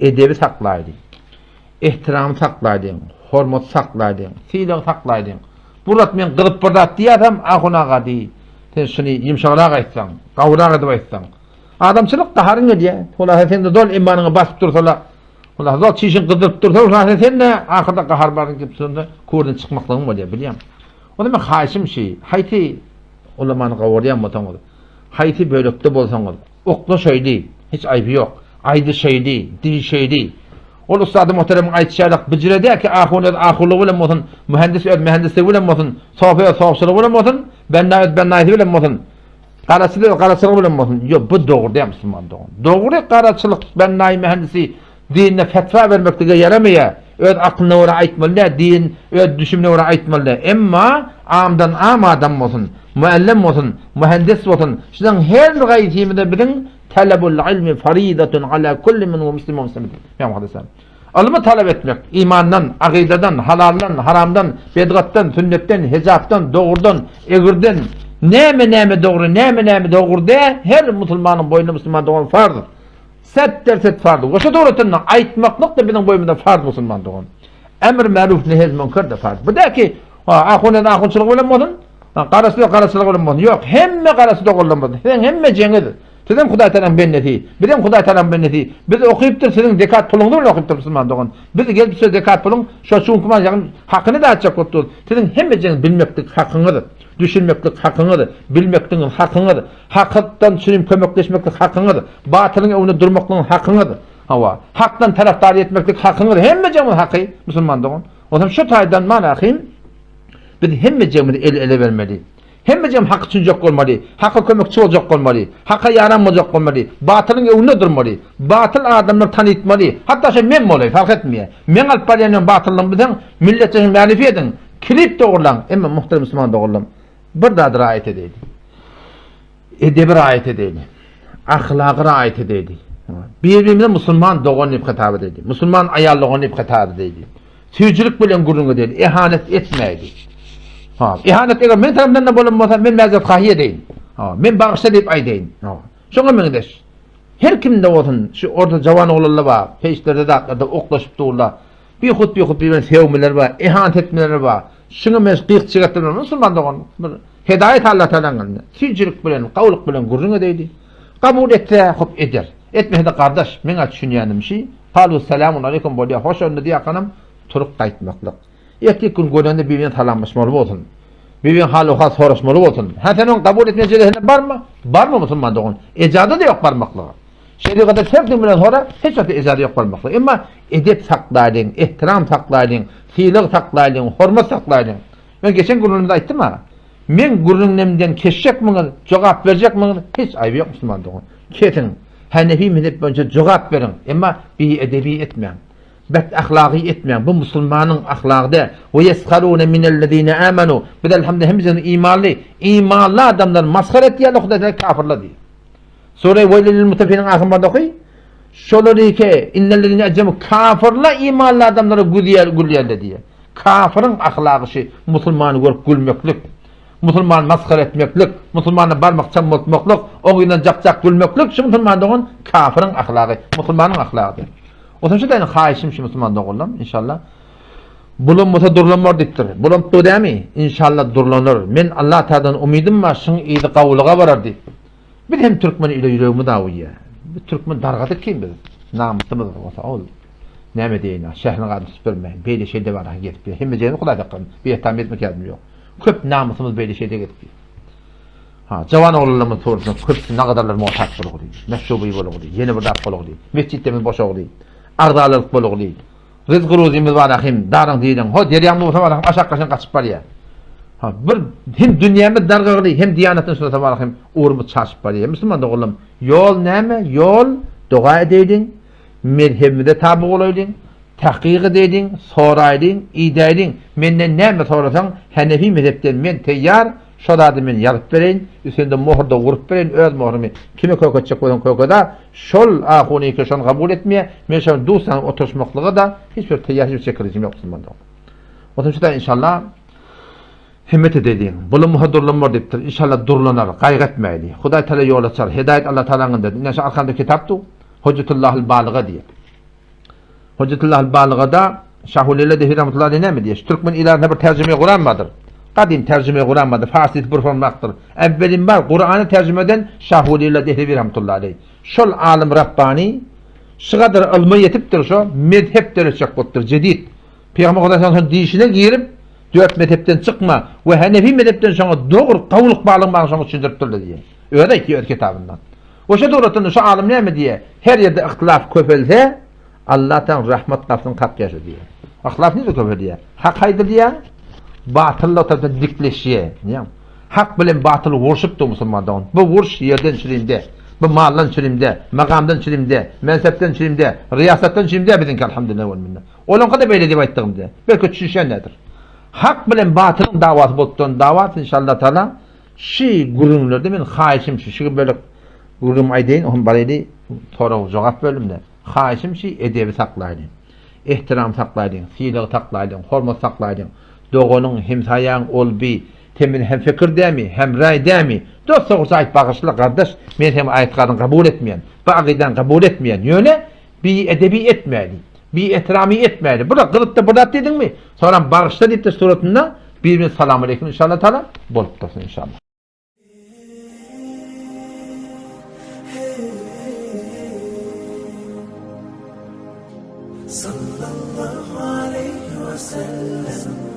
edebi saklaydın. Ehtiramı saklaydın. Hormat saklaydın. Siyligi saklaydın. Burat men qılıp birdat diýär adam ahunaga di. Sen şunu yumşarak aýtsaň, gawrak edip aýtsaň. Adamçylyk gaharyň diýär. Ola sende dol imanyny basyp dursalar, ola zol çişin qydyryp dursa, ola sen de ahyrda gahar baryň diýip sonda kurdan çykmaklygyň bolýar bilýän. Onda men haýşym şey, haýty ulamany gawrýan botaň. Haýty bölekde bolsaňyz, okla şeýdi, hiç aýby ýok. Aýdy şeýdi, di şeýdi. Ol ustady muhterem aýtýarlar, bijirede ki ahullygy bilen bolsun, mühendislik bilen bolsun, sohpçylyk bilen bolsun, bennayet bilen bolsun. Garaçylyk bilen bolsun. Ýok, bu dogry diýär musulman dogry. Dogry garaçylyk bennay mühendisi dinine fetva bermekdige ýaramaýar. Öz aklyna göre aýtmaly, din öz düşümine göre aýtmaly. Emma amdan am adam bolsun, muallim bolsun, mühendis bolsun, şuň her bir gaýtymyda bilen talabul ilmi faridatun ala kulli men muslimin muslimin. Ýa hadisem. Almy talap etmek, imandan, aqidadan, halaldan, haramdan, bedgattan, sünnetten, hijabdan, dogurdan, egirden, näme dogry de her musulmanyň boýnuna musulman dogan farzyr. Set farz. Oşa dogrutyny aýtmaklyk da biziň boýumyzda farz musulman dogan. Emr ma'ruf nehy munkar da farz. Bu da ki ahunçylyk bilen bolsun, garaçylyk bilen bolsun. Ýok, hemme garaçylyk bilen bolsun. Hemme jeňidir. Sizin Hudaý talan benneti, bizim Hudaý talan benneti. Biz okypdyr, sizin zekat puluňy bilen okypdyr musulman dogan. Biz gelip şu zekat puluň, şu şunkuma ýagyn hakyny da açjak boldur. Sizin hemme jeňiz bilmeklik hakyňyzdyr. Düşünmeklik hakyňyzdyr, bilmeklik hakyňyzdyr. Hakykatdan çürüm kömekleşmeklik hakyňyzdyr. Batylyň öňünde durmaklygyň hakyňyzdyr. Hawa, hakdan tarafdar etmeklik hakyňyzdyr. Hemme jeňiz haky musulman dogan. Ondan şu taýdan manahym biz hemme jeňiz ele bermeli. Hemme jem hak üçin jok bolmaly, hakka kömekçi boljak bolmaly, hakka yaram boljak bolmaly, batylyň öňünde durmaly, batyl adamlar tanıtmaly. Hatta şe men bolay, fark etmeýär. Men alyp barýan batylyň bilen milletçe ma'rify edin, kilip dogurlan, emma muhterem musulman dogurlan. Bir da raýat edýdi. Edebi raýat edýdi. Ahlaky raýat edýdi. Bir-birine musulman dogan diýip hitap edýdi. Musulman aýallygyny diýip hitap edýdi. Süýçülük bilen gurrungy edýdi, ihanet etmeýdi. İhanet eger men tarapdan da bolanmasa men mazat gaýy deýin. Men bagşa diýip aýdaýyn. Şoňa men edes. Her kimde bolsun, şu orada jawan oglanlar bar, peýslerde da oklaşyp durlar. Bir hut bilen sevmeler bar, ihanet etmeler bar. Şoňa men gyýyk çygatdylar, musulman dogan bir hidaýet Allah taalaňdan. Süýçülük bilen, gawlyk bilen gurrungy edýdi. Kabul etse hop eder. Etmehde kardeş, meňe düşünýänim şi, "Qalu selamun aleykum" bolýar. Hoş onda diýär kanam, turup gaýtmaklyk. Ýeti gün görende birbirine talanmaşmaly bolsun. Birbirine haly-ha soraşmaly bolsun. Sen onu kabul etmejeli barmy? Barmy musulman dogan? Ejada da ýok barmaklygy. Şeriatda sebden bilen sonra hiç wagt ejada ýok barmaklygy. Emma edep saklaýdyň, ehtiram saklaýdyň, syýlyk saklaýdyň, hormat saklaýdyň. Men geçen günümde aýtdym ha. Men gurrunnemden keşjekmiňiz, jogap berjekmiňiz? Hiç aýby ýok musulman dogan. Ketin, Hanefi mezhep boýunça jogap beriň, emma bi edebi etmeň. Bet ahlaki etmeyen bu musulmanın ahlakda ve yeskarune minellezine amenu bedel hamde hemizin imanlı adamlar maskar ettiler Hudaýda kafirler diyor. Sonra velil mutafinin ahirinde okuy. Şolary ki innellezine ecemu kafirler imanlı adamları gülýärler diyor. Kafirin ahlakı musulmanı görüp gülmeklik, musulman maskar etmeklik, musulmanı barmak çamlatmaklik, oňyňdan jak gülmeklik şu musulman dogan kafirin ahlakı, musulmanın ahlakı. Otaşa da haýşym şu musulman dogulam inşallah. Bulanmasa durlanmar diýipdir. Bulanp dämi? İnşallah durlanır. Men Allah taýdan umidim bar, şuň ýygy gawlyga barar diýip. Bir hem türkmen ile ýüregimi dawýa. Bu türkmen dargady kim biz? Namysymyz bolsa ol. Näme diýen? Şährini gadyp süpürmeýin. Beýle şeýde bar getip. Hemme jeni Hudaý taqqan. Bir etam etmek ýazmy ýok. Köp namysymyz beýle şeýde getip. Jawan oglanlaryň torusuna köp nagadarlar muhtaç bolýar. Meşruby bolýar. Ýene bir dap bolýar. Mesçitdemi boş bolýar. Agdalyk bolýar. Rizq rozymyz bar ahim, daryň diýen. Ho derýämde bolsa bar aşak-aşak gaçyp barýar. Bir hem dünýäme dargaly, hem diýanatyň şurada bar ahim, urmy çaşyp barýar. Musulman dogulam, ýol näme? Ýol doga edýin, merhemide taby bolaýdyň, tahqiq edýin, soraýdyň, iýdaýdyň. Menden näme sorasaň, Hanefi mezhepden men teýýar, şolady men ýazyp bereýin, üstünde mohrda urup bereýin, öz mohrmy kime köketjek bolan kökeda, şol ahunyky şonu kabul etmeýär, men şol dustan oturşmaklygy da hiç bir teýýar hiç çekirijim ýok musulmanda. Otaşda inşallah himmet edýän, bulan muhaddurlanmar diýipdir. İnşallah durlanar, gaýgatmaýdy. Hudaý taala ýol açar, hidaýet Allah taalaňdan. Näşe arkanda kitapdy, Hujjatullahil Baligha diýip. Hocetullah Balıga'da Şahulele Dehir Rahmetullahi ne mi diye? Türkmen ilahına bir tercüme Kur'an'madır. Kadim tercüme Kur'an'madır. Farsi performaktır. Evvelin var Kur'an'ı tercüme eden Şahulele Dehir Rahmetullahi. Şol alim Rabbani şu kadar ilmi yetiptir şu mezhep derecek bottur cedid. Peygamber Aleyhisselam dişine girip dört mezhepten çıkma ve Hanefi mezhepten sonra doğru kavuluk bağlanma sonra düşündürtürdü diye. Öyle ki kitabından. O şey doğrultusunda şu alim ne mi diye? Her yerde ihtilaf köpelse Allah'tan rahmet kapsın kapyaşı diye. İhtilaf ne köpel diye? Hak haydı diye. Batılla tarafından dikleşiye. Hak bilen batılı vuruşuptu Müslümandan. Bu vuruş yerden çilimde. Bu maldan çilimde, makamdan çilimde, mensepten çilimde, riyasetten çilimde bizimki elhamdülillah vel minnet. Olan kadar böyle diye aytdığımda. Belki düşünen nedir? Hak bilen batılın davası bolduğun davat inşallah Teala şu gurumlarda men haişim şu böyle gurum aydeyin on bareli soru cevap bölümde. Haişim şu edebi saklaydı. İhtiram saklaydı, silik saklaydı, hürmet saklaydı. Doğunun hemsayan olbi temin hem fikir demi, hem ray demi. Dost olsa ait bağışlı kardeş, men hem ayetlerini kabul etmeyen, bağıdan kabul etmeyen yöne bir edebi etmeli. Bir ihtirami etmeli. Burada kılıpta burada dedin mi? Sonra bağışla deyip de suratında birbirine selamun aleyküm inşallah Teala bolup dursun inşallah. Sallallahu aleyhi ve sellem